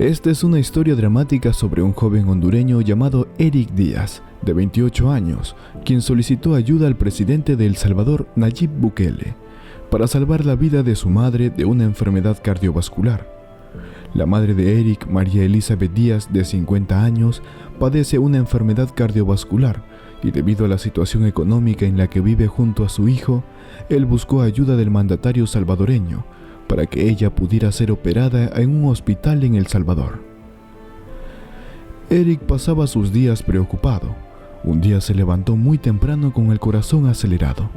Esta es una historia dramática sobre un joven hondureño llamado Eric Díaz, de 28 años, quien solicitó ayuda al presidente de El Salvador, Nayib Bukele, para salvar la vida de su madre de una enfermedad cardiovascular. La madre de Eric, María Elizabeth Díaz, de 50 años, padece una enfermedad cardiovascular y debido a la situación económica en la que vive junto a su hijo, él buscó ayuda del mandatario salvadoreño para que ella pudiera ser operada en un hospital en El Salvador. Eric pasaba sus días preocupado. Un día se levantó muy temprano con el corazón acelerado.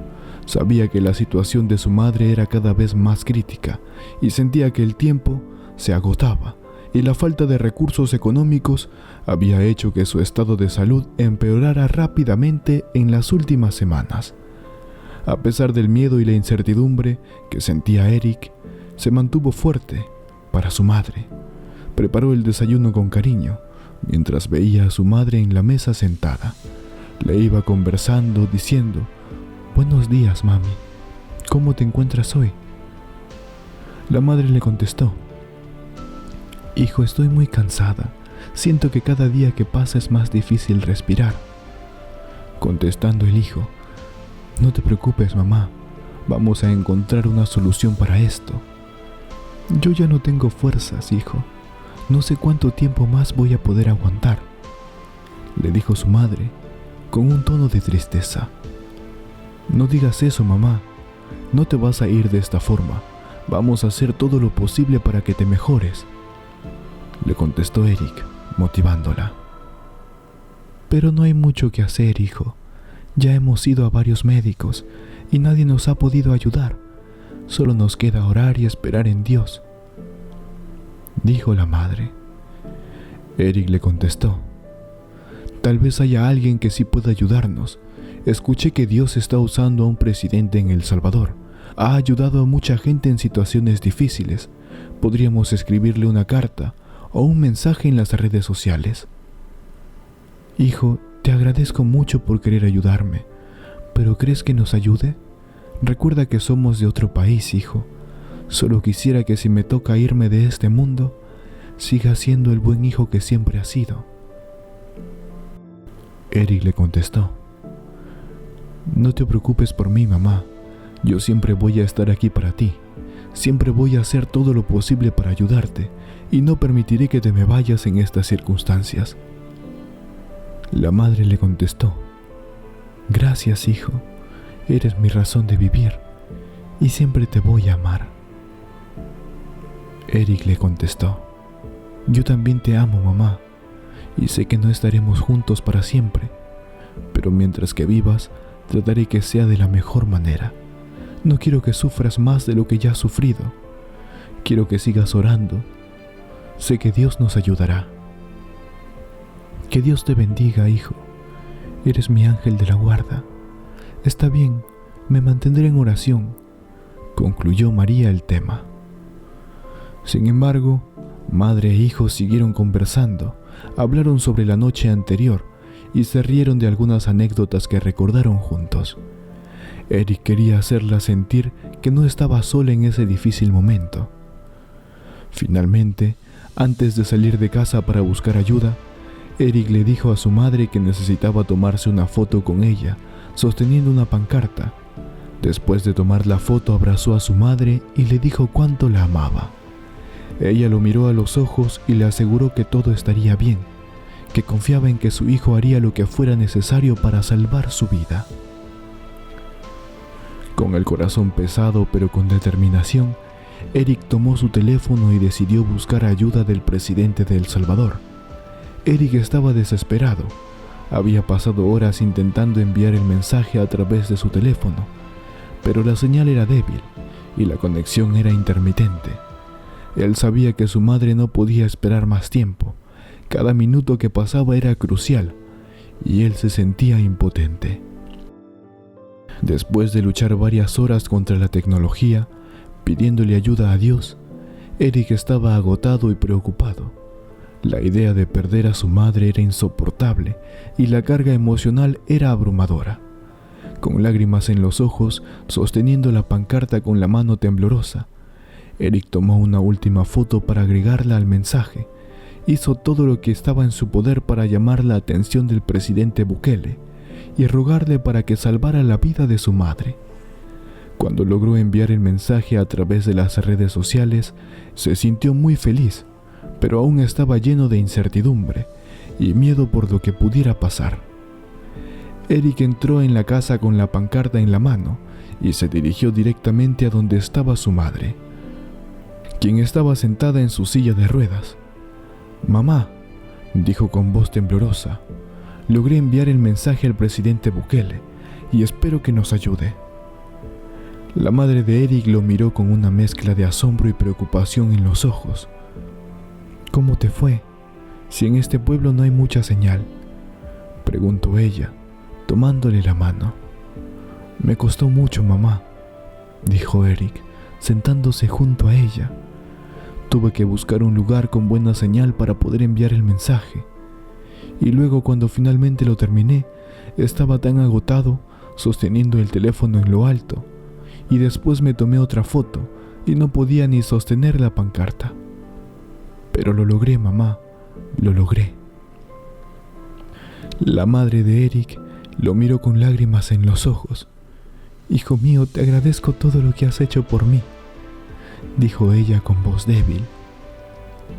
Sabía que la situación de su madre era cada vez más crítica y sentía que el tiempo se agotaba y la falta de recursos económicos había hecho que su estado de salud empeorara rápidamente en las últimas semanas. A pesar del miedo y la incertidumbre que sentía Eric, se mantuvo fuerte para su madre. Preparó el desayuno con cariño, mientras veía a su madre en la mesa sentada. Le iba conversando, diciendo: «Buenos días, mami. ¿Cómo te encuentras hoy?». La madre le contestó: «Hijo, estoy muy cansada. Siento que cada día que pasa es más difícil respirar». Contestando el hijo: «No te preocupes, mamá. Vamos a encontrar una solución para esto». «Yo ya no tengo fuerzas, hijo. No sé cuánto tiempo más voy a poder aguantar», le dijo su madre, con un tono de tristeza. «No digas eso, mamá. No te vas a ir de esta forma. Vamos a hacer todo lo posible para que te mejores», le contestó Eric, motivándola. «Pero no hay mucho que hacer, hijo. Ya hemos ido a varios médicos y nadie nos ha podido ayudar. Solo nos queda orar y esperar en Dios», dijo la madre. Eric le contestó: «Tal vez haya alguien que sí pueda ayudarnos. Escuché que Dios está usando a un presidente en El Salvador. Ha ayudado a mucha gente en situaciones difíciles. Podríamos escribirle una carta o un mensaje en las redes sociales». «Hijo, te agradezco mucho por querer ayudarme, pero ¿crees que nos ayude? Recuerda que somos de otro país, hijo. Solo quisiera que si me toca irme de este mundo, siga siendo el buen hijo que siempre ha sido». Eric le contestó: «No te preocupes por mí, mamá. Yo siempre voy a estar aquí para ti. Siempre voy a hacer todo lo posible para ayudarte y no permitiré que te me vayas en estas circunstancias». La madre le contestó: «Gracias, hijo. Eres mi razón de vivir y siempre te voy a amar». Eric le contestó: «Yo también te amo, mamá, y sé que no estaremos juntos para siempre, pero mientras que vivas, trataré que sea de la mejor manera. No quiero que sufras más de lo que ya has sufrido. Quiero que sigas orando. Sé que Dios nos ayudará». «Que Dios te bendiga, hijo. Eres mi ángel de la guarda. Está bien, me mantendré en oración», concluyó María el tema. Sin embargo, madre e hijo siguieron conversando, hablaron sobre la noche anterior y se rieron de algunas anécdotas que recordaron juntos. Eric quería hacerla sentir que no estaba sola en ese difícil momento. Finalmente, antes de salir de casa para buscar ayuda, Eric le dijo a su madre que necesitaba tomarse una foto con ella, sosteniendo una pancarta. Después de tomar la foto, abrazó a su madre y le dijo cuánto la amaba. Ella lo miró a los ojos y le aseguró que todo estaría bien, que confiaba en que su hijo haría lo que fuera necesario para salvar su vida. Con el corazón pesado pero con determinación, Eric tomó su teléfono y decidió buscar ayuda del presidente de El Salvador. Eric estaba desesperado. Había pasado horas intentando enviar el mensaje a través de su teléfono, pero la señal era débil y la conexión era intermitente. Él sabía que su madre no podía esperar más tiempo. Cada minuto que pasaba era crucial y él se sentía impotente. Después de luchar varias horas contra la tecnología, pidiéndole ayuda a Dios, Eric estaba agotado y preocupado. La idea de perder a su madre era insoportable y la carga emocional era abrumadora. Con lágrimas en los ojos, sosteniendo la pancarta con la mano temblorosa, Eric tomó una última foto para agregarla al mensaje, hizo todo lo que estaba en su poder para llamar la atención del presidente Bukele y rogarle para que salvara la vida de su madre. Cuando logró enviar el mensaje a través de las redes sociales, se sintió muy feliz, pero aún estaba lleno de incertidumbre y miedo por lo que pudiera pasar. Eric entró en la casa con la pancarta en la mano y se dirigió directamente a donde estaba su madre, quien estaba sentada en su silla de ruedas. «Mamá», dijo con voz temblorosa, «logré enviar el mensaje al presidente Bukele y espero que nos ayude». La madre de Eric lo miró con una mezcla de asombro y preocupación en los ojos. «¿Cómo te fue? Si en este pueblo no hay mucha señal», preguntó ella, tomándole la mano. «Me costó mucho, mamá», dijo Eric, sentándose junto a ella. «Tuve que buscar un lugar con buena señal para poder enviar el mensaje. Y luego, cuando finalmente lo terminé, estaba tan agotado, sosteniendo el teléfono en lo alto, y después me tomé otra foto y no podía ni sostener la pancarta. Pero lo logré, mamá, lo logré». La madre de Eric lo miró con lágrimas en los ojos. «Hijo mío, te agradezco todo lo que has hecho por mí», dijo ella con voz débil.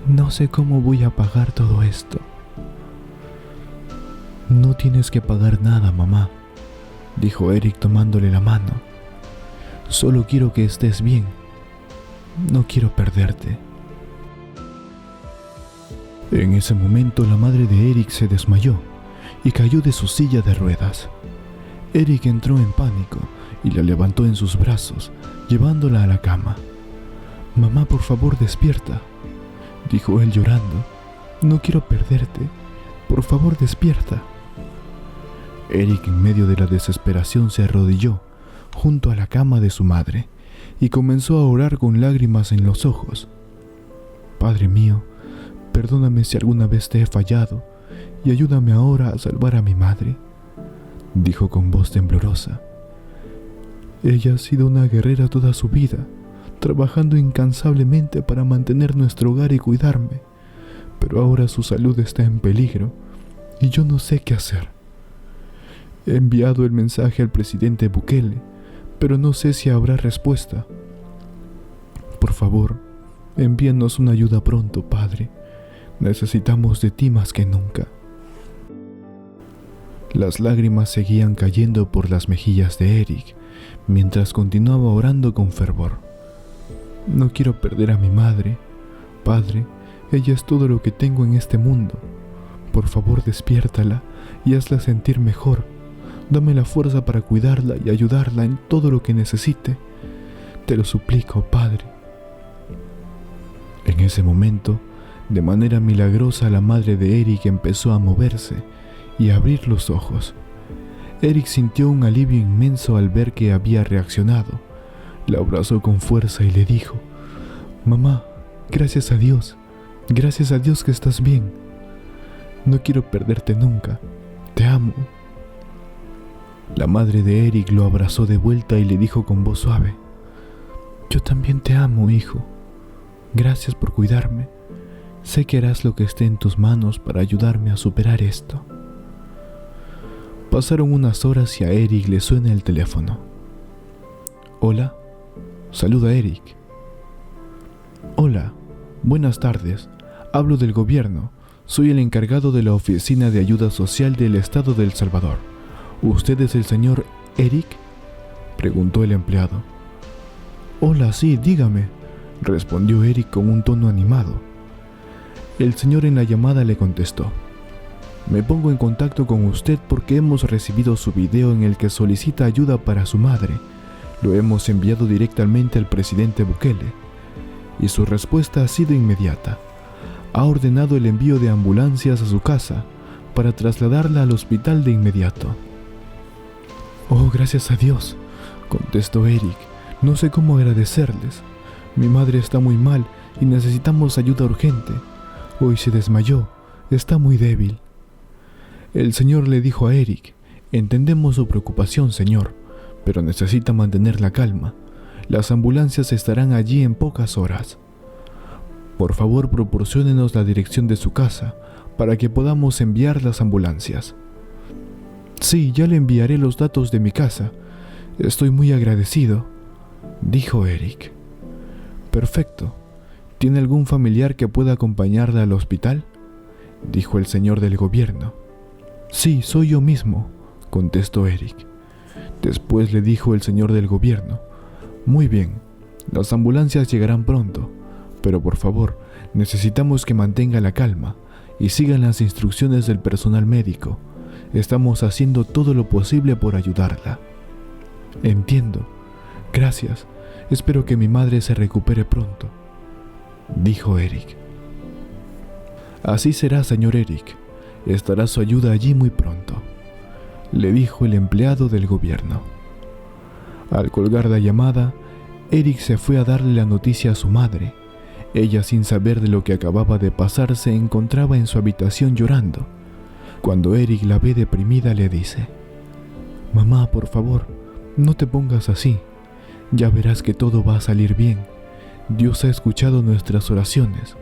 «No sé cómo voy a pagar todo esto». «No tienes que pagar nada, mamá», dijo Eric tomándole la mano. «Solo quiero que estés bien. No quiero perderte». En ese momento la madre de Eric se desmayó y cayó de su silla de ruedas. Eric entró en pánico y la levantó en sus brazos, llevándola a la cama. «Mamá, por favor, despierta», dijo él llorando. «No quiero perderte. Por favor, despierta». Eric, en medio de la desesperación, se arrodilló junto a la cama de su madre y comenzó a orar con lágrimas en los ojos. «Padre mío, perdóname si alguna vez te he fallado y ayúdame ahora a salvar a mi madre», dijo con voz temblorosa. «Ella ha sido una guerrera toda su vida, trabajando incansablemente para mantener nuestro hogar y cuidarme, pero ahora su salud está en peligro y yo no sé qué hacer. He enviado el mensaje al presidente Bukele, pero no sé si habrá respuesta. Por favor, envíanos una ayuda pronto, padre. Necesitamos de ti más que nunca». Las lágrimas seguían cayendo por las mejillas de Eric, mientras continuaba orando con fervor. «No quiero perder a mi madre. Padre, ella es todo lo que tengo en este mundo. Por favor, despiértala y hazla sentir mejor. Dame la fuerza para cuidarla y ayudarla en todo lo que necesite. Te lo suplico, Padre». En ese momento, de manera milagrosa, la madre de Eric empezó a moverse y a abrir los ojos. Eric sintió un alivio inmenso al ver que había reaccionado. La abrazó con fuerza y le dijo: «Mamá, gracias a Dios que estás bien. No quiero perderte nunca. Te amo». La madre de Eric lo abrazó de vuelta y le dijo con voz suave: «Yo también te amo, hijo. Gracias por cuidarme. Sé que harás lo que esté en tus manos para ayudarme a superar esto». Pasaron unas horas y a Eric le suena el teléfono. «Hola», saluda Eric. «Hola, buenas tardes. Hablo del gobierno. Soy el encargado de la Oficina de Ayuda Social del Estado de El Salvador. ¿Usted es el señor Eric?», preguntó el empleado. «Hola, sí, dígame», respondió Eric con un tono animado. El señor en la llamada le contestó: «Me pongo en contacto con usted porque hemos recibido su video en el que solicita ayuda para su madre. Lo hemos enviado directamente al presidente Bukele y su respuesta ha sido inmediata. Ha ordenado el envío de ambulancias a su casa para trasladarla al hospital de inmediato». «Oh, gracias a Dios», contestó Eric. «No sé cómo agradecerles. Mi madre está muy mal y necesitamos ayuda urgente. Hoy se desmayó. Está muy débil». El señor le dijo a Eric: «Entendemos su preocupación, señor, pero necesita mantener la calma. Las ambulancias estarán allí en pocas horas». Por favor, proporciónenos la dirección de su casa para que podamos enviar las ambulancias. Sí, ya le enviaré los datos de mi casa. Estoy muy agradecido, dijo Eric. Perfecto. ¿Tiene algún familiar que pueda acompañarla al hospital?, dijo el señor del gobierno. Sí, soy yo mismo, contestó Eric. Después le dijo el señor del gobierno: muy bien, las ambulancias llegarán pronto, pero por favor, necesitamos que mantenga la calma y sigan las instrucciones del personal médico. Estamos haciendo todo lo posible por ayudarla. Entiendo. Gracias. Espero que mi madre se recupere pronto, dijo Eric. Así será, señor Eric. Estará su ayuda allí muy pronto, le dijo el empleado del gobierno. Al colgar la llamada, Eric se fue a darle la noticia a su madre. Ella, sin saber de lo que acababa de pasar, se encontraba en su habitación llorando. Cuando Eric la ve deprimida, le dice: mamá, por favor, no te pongas así. Ya verás que todo va a salir bien. Dios ha escuchado nuestras oraciones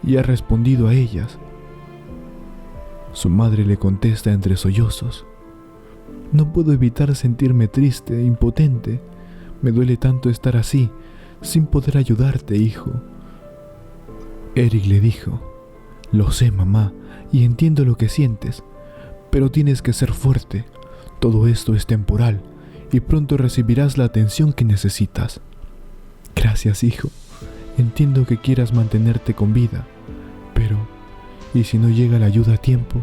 y ha respondido a ellas. Su madre le contesta entre sollozos: no puedo evitar sentirme triste e impotente. Me duele tanto estar así, sin poder ayudarte, hijo. Eric le dijo: lo sé, mamá, y entiendo lo que sientes, pero tienes que ser fuerte. Todo esto es temporal y pronto recibirás la atención que necesitas. Gracias, hijo. Entiendo que quieras mantenerte con vida, pero ¿y si no llega la ayuda a tiempo?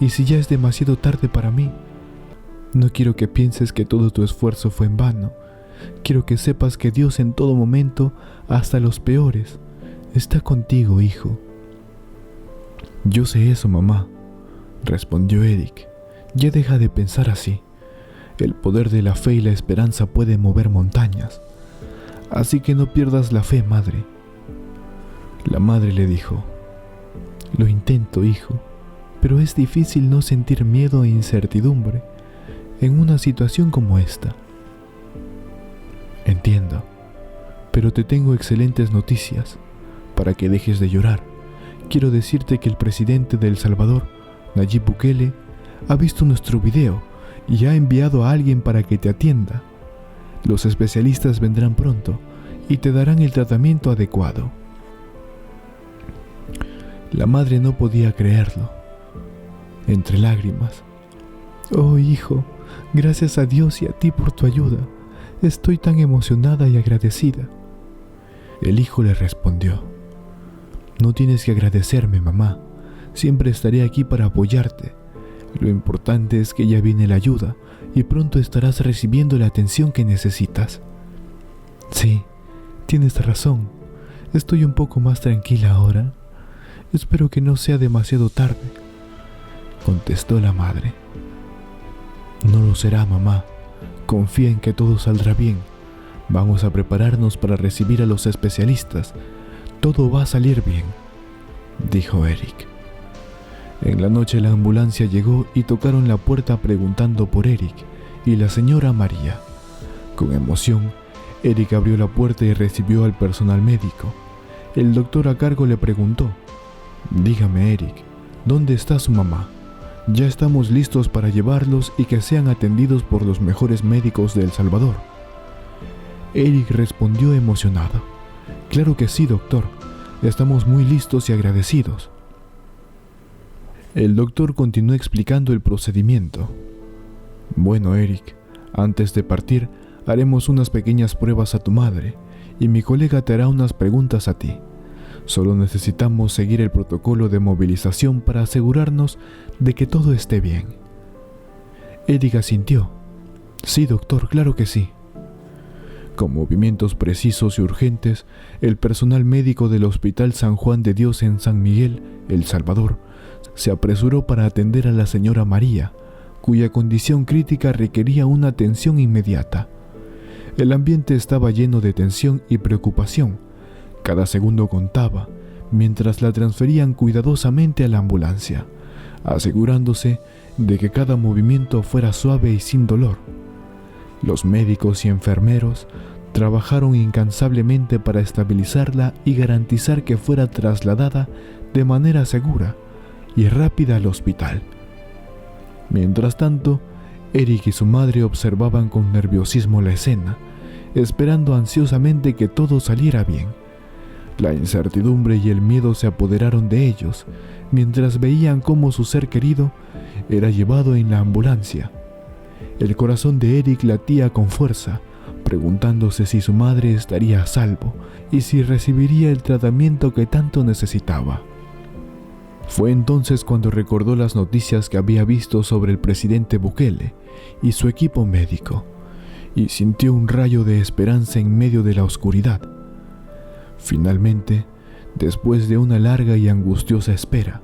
¿Y si ya es demasiado tarde para mí? No quiero que pienses que todo tu esfuerzo fue en vano. Quiero que sepas que Dios en todo momento, hasta los peores, está contigo, hijo. Yo sé eso, mamá, respondió Eric. Ya deja de pensar así. El poder de la fe y la esperanza puede mover montañas. Así que no pierdas la fe, madre. La madre le dijo: lo intento, hijo, pero es difícil no sentir miedo e incertidumbre en una situación como esta. Entiendo, pero te tengo excelentes noticias. Para que dejes de llorar, quiero decirte que el presidente de El Salvador, Nayib Bukele, ha visto nuestro video y ha enviado a alguien para que te atienda. Los especialistas vendrán pronto y te darán el tratamiento adecuado. La madre no podía creerlo. Entre lágrimas: oh, hijo, gracias a Dios y a ti por tu ayuda. Estoy tan emocionada y agradecida. El hijo le respondió: no tienes que agradecerme, mamá. Siempre estaré aquí para apoyarte. Lo importante es que ya viene la ayuda y pronto estarás recibiendo la atención que necesitas. Sí, tienes razón. Estoy un poco más tranquila ahora. Espero que no sea demasiado tarde, contestó la madre. No lo será, mamá. Confía en que todo saldrá bien. Vamos a prepararnos para recibir a los especialistas. Todo va a salir bien, dijo Eric. En la noche la ambulancia llegó y tocaron la puerta preguntando por Eric y la señora María. Con emoción, Eric abrió la puerta y recibió al personal médico. El doctor a cargo le preguntó: dígame, Eric, ¿dónde está su mamá? Ya estamos listos para llevarlos y que sean atendidos por los mejores médicos de El Salvador. Eric respondió emocionado: claro que sí, doctor. Estamos muy listos y agradecidos. El doctor continuó explicando el procedimiento. Bueno, Eric, antes de partir, haremos unas pequeñas pruebas a tu madre y mi colega te hará unas preguntas a ti. Solo necesitamos seguir el protocolo de movilización para asegurarnos de que todo esté bien. Eric asintió. Sí, doctor, claro que sí. Con movimientos precisos y urgentes, el personal médico del Hospital San Juan de Dios en San Miguel, El Salvador, se apresuró para atender a la señora María, cuya condición crítica requería una atención inmediata. El ambiente estaba lleno de tensión y preocupación. Cada segundo contaba, mientras la transferían cuidadosamente a la ambulancia, asegurándose de que cada movimiento fuera suave y sin dolor. Los médicos y enfermeros trabajaron incansablemente para estabilizarla y garantizar que fuera trasladada de manera segura y rápida al hospital. Mientras tanto, Eric y su madre observaban con nerviosismo la escena, esperando ansiosamente que todo saliera bien. La incertidumbre y el miedo se apoderaron de ellos mientras veían cómo su ser querido era llevado en la ambulancia. El corazón de Eric latía con fuerza, preguntándose si su madre estaría a salvo y si recibiría el tratamiento que tanto necesitaba. Fue entonces cuando recordó las noticias que había visto sobre el presidente Bukele y su equipo médico, y sintió un rayo de esperanza en medio de la oscuridad. Finalmente, después de una larga y angustiosa espera,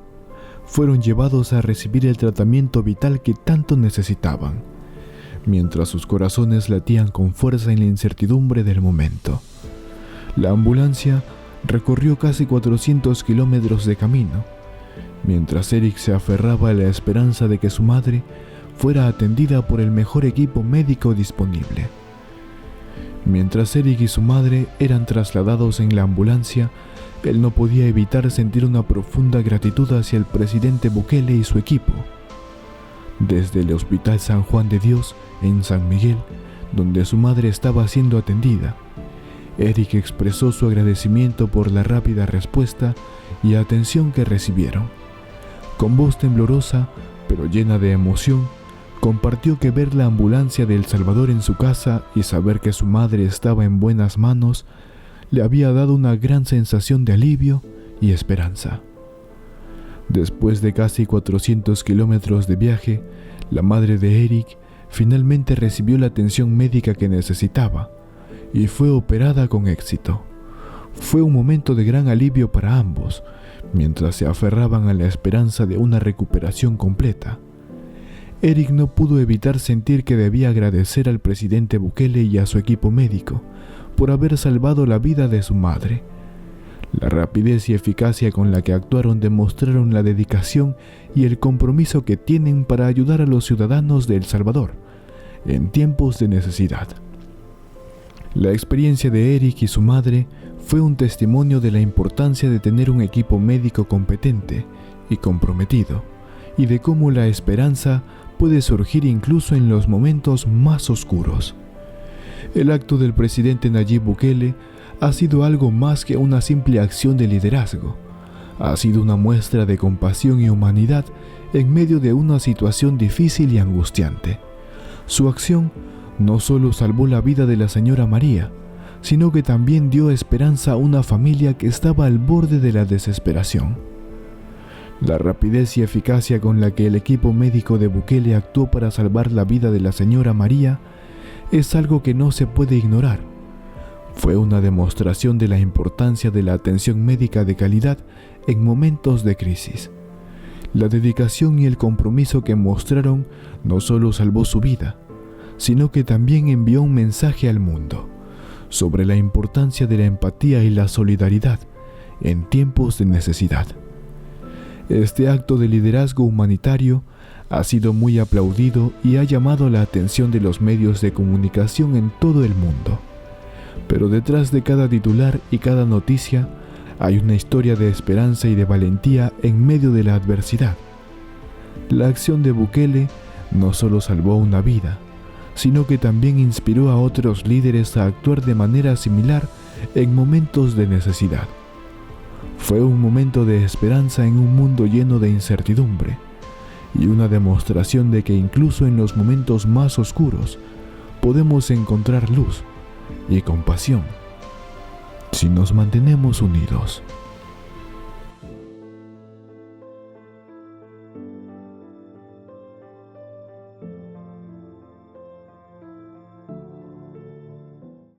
fueron llevados a recibir el tratamiento vital que tanto necesitaban, mientras sus corazones latían con fuerza en la incertidumbre del momento. La ambulancia recorrió casi 400 kilómetros de camino, mientras Eric se aferraba a la esperanza de que su madre fuera atendida por el mejor equipo médico disponible. Mientras Eric y su madre eran trasladados en la ambulancia, él no podía evitar sentir una profunda gratitud hacia el presidente Bukele y su equipo. Desde el Hospital San Juan de Dios, en San Miguel, donde su madre estaba siendo atendida, Eric expresó su agradecimiento por la rápida respuesta y atención que recibieron. Con voz temblorosa, pero llena de emoción, compartió que ver la ambulancia de El Salvador en su casa y saber que su madre estaba en buenas manos le había dado una gran sensación de alivio y esperanza. Después de casi 400 kilómetros de viaje, la madre de Eric finalmente recibió la atención médica que necesitaba y fue operada con éxito. Fue un momento de gran alivio para ambos, mientras se aferraban a la esperanza de una recuperación completa. Eric no pudo evitar sentir que debía agradecer al presidente Bukele y a su equipo médico por haber salvado la vida de su madre. La rapidez y eficacia con la que actuaron demostraron la dedicación y el compromiso que tienen para ayudar a los ciudadanos de El Salvador en tiempos de necesidad. La experiencia de Eric y su madre fue un testimonio de la importancia de tener un equipo médico competente y comprometido, y de cómo la esperanza puede surgir incluso en los momentos más oscuros. El acto del presidente Nayib Bukele ha sido algo más que una simple acción de liderazgo. Ha sido una muestra de compasión y humanidad en medio de una situación difícil y angustiante. Su acción no solo salvó la vida de la señora María, sino que también dio esperanza a una familia que estaba al borde de la desesperación. La rapidez y eficacia con la que el equipo médico de Bukele actuó para salvar la vida de la señora María es algo que no se puede ignorar. Fue una demostración de la importancia de la atención médica de calidad en momentos de crisis. La dedicación y el compromiso que mostraron no solo salvó su vida, sino que también envió un mensaje al mundo sobre la importancia de la empatía y la solidaridad en tiempos de necesidad. Este acto de liderazgo humanitario ha sido muy aplaudido y ha llamado la atención de los medios de comunicación en todo el mundo. Pero detrás de cada titular y cada noticia hay una historia de esperanza y de valentía en medio de la adversidad. La acción de Bukele no solo salvó una vida, sino que también inspiró a otros líderes a actuar de manera similar en momentos de necesidad. Fue un momento de esperanza en un mundo lleno de incertidumbre y una demostración de que incluso en los momentos más oscuros podemos encontrar luz y compasión si nos mantenemos unidos.